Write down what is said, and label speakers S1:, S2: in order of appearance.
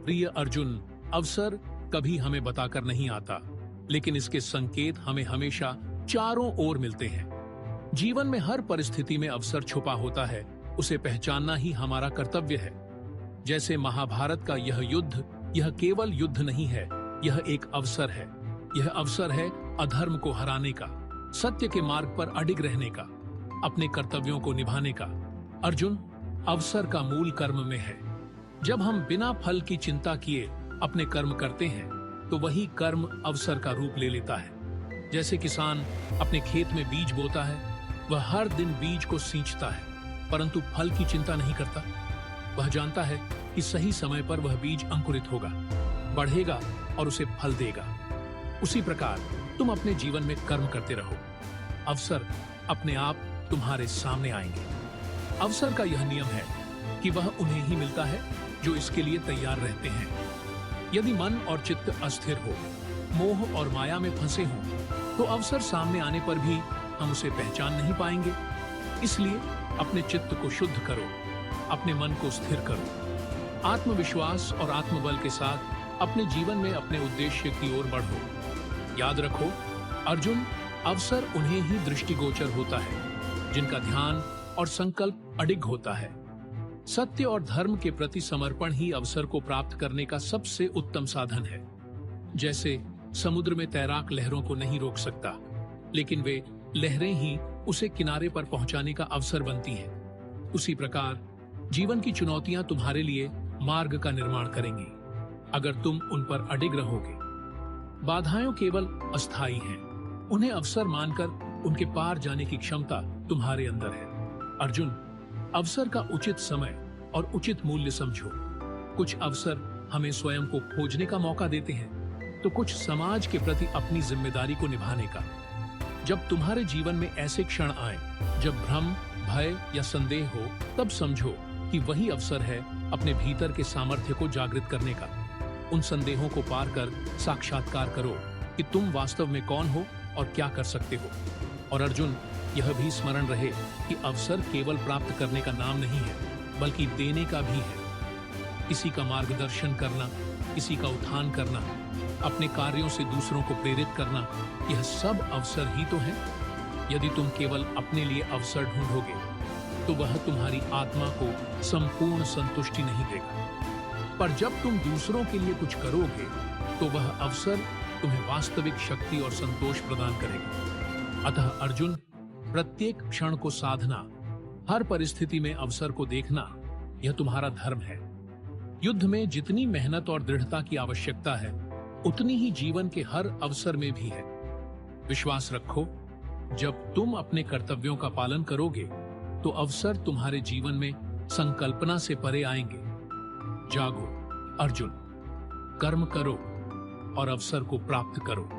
S1: प्रिय अर्जुन, अवसर कभी हमें बताकर नहीं आता, लेकिन इसके संकेत हमें हमेशा चारों ओर मिलते हैं। जीवन में हर परिस्थिति में अवसर छुपा होता है, उसे पहचानना ही हमारा कर्तव्य है। जैसे महाभारत का यह युद्ध, यह केवल युद्ध नहीं है, यह एक अवसर है। यह अवसर है अधर्म को हराने का, सत्य के मार्ग पर अडिग रहने का, अपने कर्तव्यों को निभाने का। अर्जुन, अवसर का मूल कर्म में है। जब हम बिना फल की चिंता किए अपने कर्म करते हैं, तो वही कर्म अवसर का रूप ले लेता है। जैसे किसान अपने खेत में बीज बोता है, वह हर दिन बीज को सींचता है, परंतु फल की चिंता नहीं करता। वह जानता है कि सही समय पर वह बीज अंकुरित होगा, बढ़ेगा और उसे फल देगा। उसी प्रकार तुम अपने जीवन में कर्म करते रहो, अवसर अपने आप तुम्हारे सामने आएंगे। अवसर का यह नियम है कि वह उन्हें ही मिलता है जो इसके लिए तैयार रहते हैं। यदि मन और चित्त अस्थिर हो, मोह और माया में फंसे हों, तो अवसर सामने आने पर भी हम उसे पहचान नहीं पाएंगे। इसलिए अपने चित्त को शुद्ध करो, अपने मन को स्थिर करो, आत्मविश्वास और आत्मबल के साथ अपने जीवन में अपने उद्देश्य की ओर बढ़ो। याद रखो अर्जुन, अवसर उन्हें ही दृष्टिगोचर होता है जिनका ध्यान और संकल्प अडिग होता है। सत्य और धर्म के प्रति समर्पण ही अवसर को प्राप्त करने का सबसे उत्तम साधन है। जैसे समुद्र में तैराक लहरों को नहीं रोक सकता, लेकिन वे लहरें ही उसे किनारे पर पहुंचाने का अवसर बनती हैं। उसी प्रकार जीवन की चुनौतियां तुम्हारे लिए मार्ग का निर्माण करेंगी, अगर तुम उन पर अडिग रहोगे। बाधाएं केवल अस्थायी हैं, उन्हें अवसर मानकर उनके पार जाने की क्षमता तुम्हारे अंदर है। अर्जुन, अवसर का उचित समय और उचित मूल्य समझो। कुछ अवसर हमें स्वयं को खोजने का मौका देते हैं, तो कुछ समाज के प्रति अपनी जिम्मेदारी को निभाने का। जब तुम्हारे जीवन में ऐसे क्षण आए जब भ्रम, भय या संदेह हो, तब समझो कि वही अवसर है अपने भीतर के सामर्थ्य को जागृत करने का। उन संदेहों को पार कर साक्षात्कार करो कि तुम वास्तव में कौन हो और क्या कर सकते हो। और अर्जुन, यह भी स्मरण रहे कि अवसर केवल प्राप्त करने का नाम नहीं है, बल्कि देने का भी है। किसी का मार्गदर्शन करना, किसी का उत्थान करना, अपने कार्यों से दूसरों को प्रेरित करना, यह सब अवसर ही तो है। यदि तुम केवल अपने लिए अवसर ढूंढोगे, तो वह तुम्हारी आत्मा को संपूर्ण संतुष्टि नहीं देगा। पर जब तुम दूसरों के लिए कुछ करोगे, तो वह अवसर तुम्हें वास्तविक शक्ति और संतोष प्रदान करेगा। अतः अर्जुन, प्रत्येक क्षण को साधना, हर परिस्थिति में अवसर को देखना, यह तुम्हारा धर्म है। युद्ध में जितनी मेहनत और दृढ़ता की आवश्यकता है, उतनी ही जीवन के हर अवसर में भी है। विश्वास रखो, जब तुम अपने कर्तव्यों का पालन करोगे, तो अवसर तुम्हारे जीवन में संकल्पना से परे आएंगे। जागो अर्जुन, कर्म करो और अवसर को प्राप्त करो।